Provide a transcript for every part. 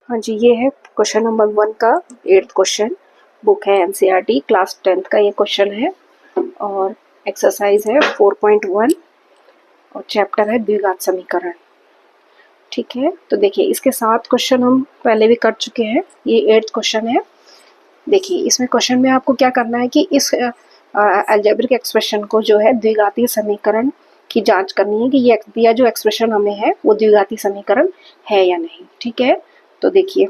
हाँ जी, ये है क्वेश्चन नंबर 1 का 8th क्वेश्चन। बुक है एनसीईआरटी क्लास 10th का ये क्वेश्चन है और एक्सरसाइज है 4.1 और चैप्टर है द्विघात समीकरण। ठीक है, तो देखिए इसके 7 क्वेश्चन हम पहले भी कर चुके हैं, ये 8th क्वेश्चन है। देखिए इसमें क्वेश्चन में आपको क्या करना है कि इस अलजेब्रिक एक्सप्रेशन को जो है द्विघातीय समीकरण की जांच करनी है कि ये दिया जो एक्सप्रेशन हमें है वो द्विघातीय समीकरण है या नहीं। ठीक है, तो देखिए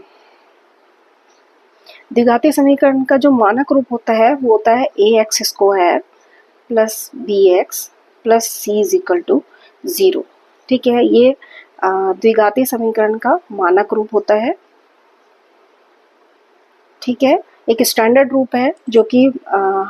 द्विघातीय समीकरण का जो मानक रूप होता है वो होता है ax square plus bx plus c is equal to 0। ठीक है, ये द्विघातीय समीकरण का मानक रूप होता है। ठीक है, एक स्टैंडर्ड रूप है जो कि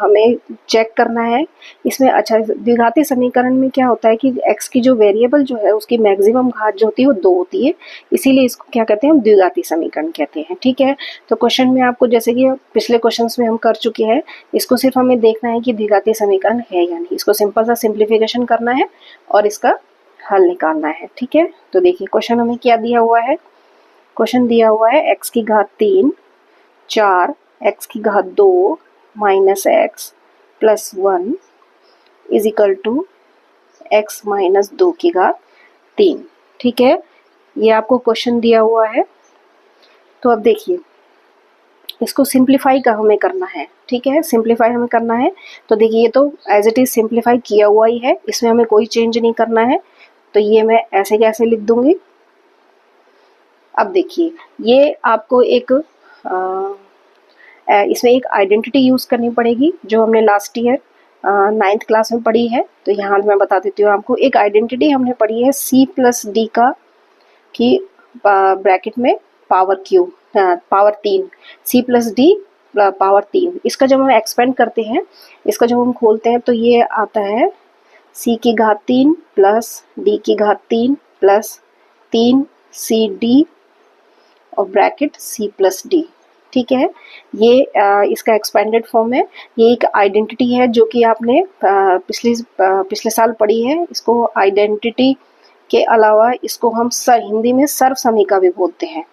हमें चेक करना है इसमें। अच्छा, द्विघातीय समीकरण में क्या होता है कि x की जो वेरिएबल जो है उसकी मैक्सिमम घात जो होती है वो 2 होती है, इसीलिए इसको क्या कहते हैं, द्विघातीय समीकरण कहते हैं। ठीक है, तो क्वेश्चन में आपको जैसे कि पिछले क्वेश्चंस में हम कर चुके हैं, इसको सिर्फ हमें देखना है कि द्विघातीय समीकरण है या नहीं। इसको सिंपल सा सिंप्लीफिकेशन करना है और इसका हल निकालना है। ठीक है, तो देखिए क्वेश्चन हमें क्या दिया हुआ है। क्वेश्चन दिया हुआ है x की घात 3 4 x की घात 2 minus x plus 1 is equal to x minus 2 की घात 3। ठीक है, ये आपको क्वेश्चन दिया हुआ है। तो अब देखिए इसको सिंप्लीफाई का हमें करना है। ठीक है, सिंप्लीफाई हमें करना है। तो देखिए ये तो एज इट इज सिंप्लीफाई किया हुआ ही है, इसमें हमें कोई चेंज नहीं करना है, तो ये मैं ऐसे कैसे लिख दूंगी। अब देखिए ये आपको एक इसमें एक आइडेंटिटी यूज करनी पड़ेगी जो हमने लास्ट ईयर 9th क्लास में पढ़ी है। तो यहाँ मैं बता देती हूँ आपको, एक आइडेंटिटी हमने पढ़ी है c प्लस डी का की ब्रैकेट में power Q power 3 c plus D power 3। इसका जब हम एक्सपेंड करते हैं, इसका जब हम खोलते हैं तो ये आता है c की घात 3 प्लस d की घात 3 प्लस 3 सी डी और ब्रैकेट c प्लस डी। ठीक है, ये इसका एक्सपेंडेड फॉर्म है। ये एक आइडेंटिटी है जो कि आपने पिछले साल पढ़ी है। इसको आइडेंटिटी के अलावा इसको हम हिंदी में सर्व समीका भी बोलते हैं।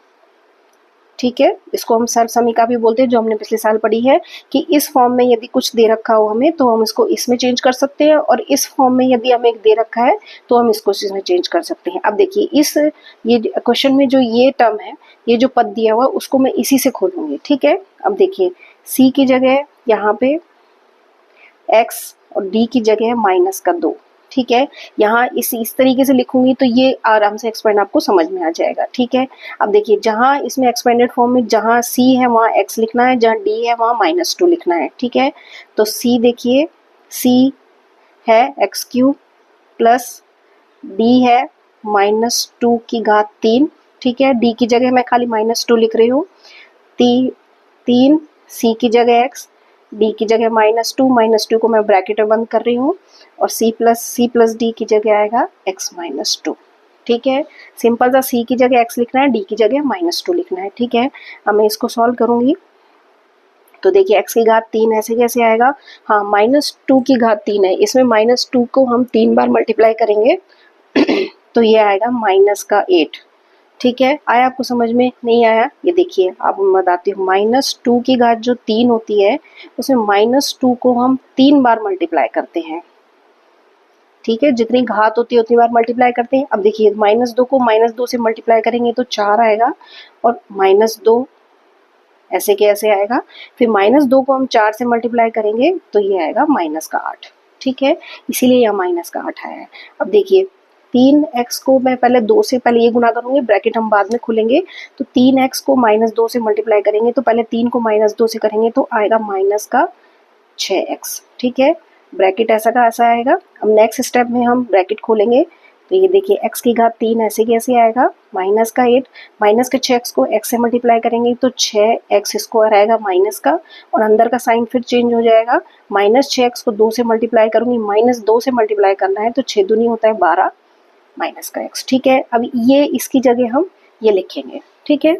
ठीक है, इसको हम सर्व समीका भी बोलते हैं, जो हमने पिछले साल पढ़ी है कि इस फॉर्म में यदि कुछ दे रखा हो हमें तो हम इसको इसमें चेंज कर सकते हैं, और इस फॉर्म में यदि हमें एक दे रखा है तो हम इसको इसमें चेंज कर सकते हैं। अब देखिए ये क्वेश्चन में जो ये टर्म है, ये जो पद दिया हुआ उसको मैं इसी से खोलूंगी। ठीक है, अब देखिए सी की जगह यहाँ पे एक्स और डी की जगह माइनस का 2। ठीक है, यहाँ इस तरीके से लिखूंगी तो ये आराम से एक्सपेंड आपको समझ में आ जाएगा। ठीक है, अब देखिए जहाँ इसमें एक्सपेंडेड फॉर्म में जहाँ c है वहाँ x लिखना है, जहाँ d है वहाँ -2 लिखना है। ठीक है, तो c देखिए c है x³ प्लस d है -2 की घात 3। ठीक है, d की जगह मैं खाली -2 लिख रही हूँ। 3 c की जगह x, d की जगह -2 को मैं ब्रैकेट में बंद कर रही हूँ, और c प्लस d की जगह आएगा x -2। ठीक है, सिंपल सा c की जगह x लिखना है, d की जगह -2 लिखना है। ठीक है, अब मैं इसको सॉल्व करूंगी तो देखिए x की घात 3 ऐसे कैसे आएगा। हाँ, -2 की घात 3 है, इसमें -2 को हम 3 बार मल्टीप्लाई करेंगे तो ये आएगा -8। ठीक है, आया आपको समझ में? नहीं आया? ये देखिए अब मैं बताती हूँ, -2 की घात जो 3 होती है उसमें -2 को हम 3 बार मल्टीप्लाई करते हैं। ठीक है, जितनी घात होती है उतनी बार मल्टीप्लाई करते हैं। अब देखिए -2 को -2 से मल्टीप्लाई करेंगे तो 4 आएगा, और -2 ऐसे कैसे आएगा। फिर -2 को हम 4 से मल्टीप्लाई करेंगे तो ये आएगा -8। ठीक है, इसीलिए यहाँ -8 आया है। अब देखिए 3x को मैं पहले 2 से पहले ये गुना करूंगी, ब्रैकेट हम बाद में खोलेंगे, तो 3x को -2 से मल्टीप्लाई करेंगे तो पहले 3 को -2 से करेंगे तो आएगा -6x। ठीक है, ब्रैकेट ऐसा का ऐसा आएगा। अब नेक्स्ट स्टेप में हम ब्रैकेट खोलेंगे तो ये देखिए x की घात 3 ऐसे कैसे आएगा, -8 माइनस के 6x को x से मल्टीप्लाई करेंगे तो 6x स्क्वायर आएगा माइनस का, और अंदर का साइन फिर चेंज हो जाएगा। -6x को 2 से मल्टीप्लाई करूंगी, -2 से मल्टीप्लाई करना है तो 6 दूनी होता है 12 माइनस का x। ठीक है, अब ये इसकी जगह हम ये लिखेंगे। ठीक है,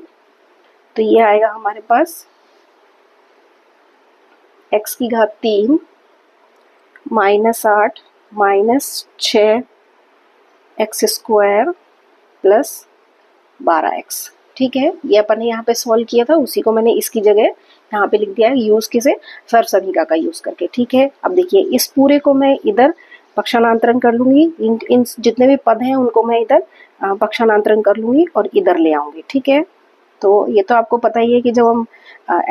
तो ये आएगा हमारे पास x की घात 3 -8 -6 x स्क्वायर प्लस 12x। ठीक है, ये अपन ने यहाँ पे सॉल्व किया था, उसी को मैंने इसकी जगह यहाँ पे लिख दिया है, यूज किसे, सर्वसंहिका का यूज करके। ठीक है, अब देखिए इस पूरे को मैं इधर पक्षांतरण कर लूंगी, इन जितने भी पद हैं उनको मैं इधर पक्षांतरण कर लूंगी और इधर ले आऊंगी। ठीक है, तो ये तो आपको पता ही है कि जब हम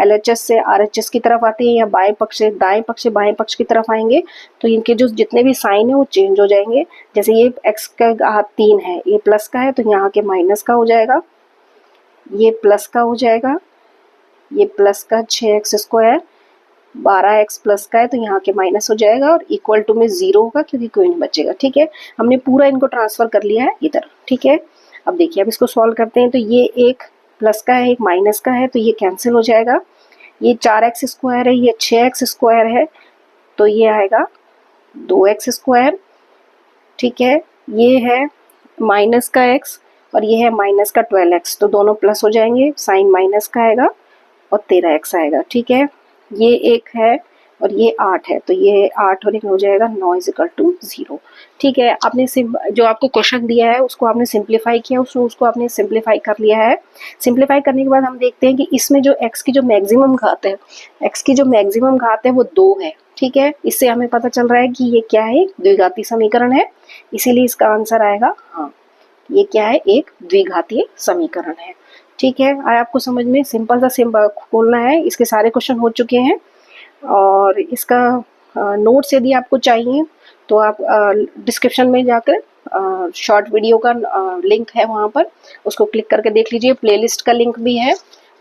LHS से RHS की तरफ आते हैं या बाएं पक्ष से दाएं पक्ष से बाएं पक्ष की तरफ आएंगे तो इनके जो जितने भी साइन है वो चेंज हो जाएंगे। जैसे ये x का घात 3 है, ये प्लस का है तो यहाँ के माइनस का हो जाएगा, ये प्लस का हो जाएगा, ये प्लस का 6x स्क्वायर 12x प्लस का है तो यहाँ के माइनस हो जाएगा और इक्वल टू में 0 होगा क्योंकि कोई नहीं बचेगा। ठीक है, हमने पूरा इनको ट्रांसफर कर लिया है इधर। ठीक है, अब देखिए अब इसको सॉल्व करते हैं तो ये एक प्लस का है एक माइनस का है तो ये कैंसिल हो जाएगा, ये 4x स्क्वायर है, ये 6x स्क्वायर है तो ये आएगा 2x स्क्वायर। ठीक है, ये है माइनस का x और ये है माइनस का 12x तो दोनों प्लस हो जाएंगे, साइन माइनस का आएगा और 13x आएगा। ठीक है, ये एक है और ये 8 है तो ये 8 और 1 हो जाएगा 9 = 0। ठीक है, आपने जो आपको क्वेश्चन दिया है उसको आपने सिंप्लीफाई किया, उसको आपने सिंप्लीफाई कर लिया है। सिंप्लीफाई करने के बाद हम देखते हैं कि इसमें जो x की जो मैक्सिमम घात है, x की जो मैक्सिमम घात है वो 2 है। ठीक है, इससे हमें पता चल रहा है कि ये क्या है, द्विघाती समीकरण है, इसीलिए इसका आंसर आएगा हाँ, ये क्या है, एक द्विघातीय समीकरण है। ठीक है, आया आपको समझ में, सिंपल सा खोलना है, इसके सारे क्वेश्चन हो चुके हैं और इसका नोट्स यदि आपको चाहिए तो आप डिस्क्रिप्शन में जाकर शॉर्ट वीडियो का लिंक है वहाँ पर, उसको क्लिक करके देख लीजिए, प्लेलिस्ट का लिंक भी है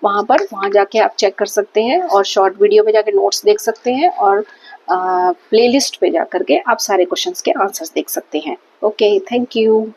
वहाँ पर, वहाँ जाके आप चेक कर सकते हैं और शॉर्ट वीडियो में जाके नोट्स देख सकते हैं और प्लेलिस्ट पे जाकर के आप सारे क्वेश्चंस के आंसर्स देख सकते हैं। Okay, thank you.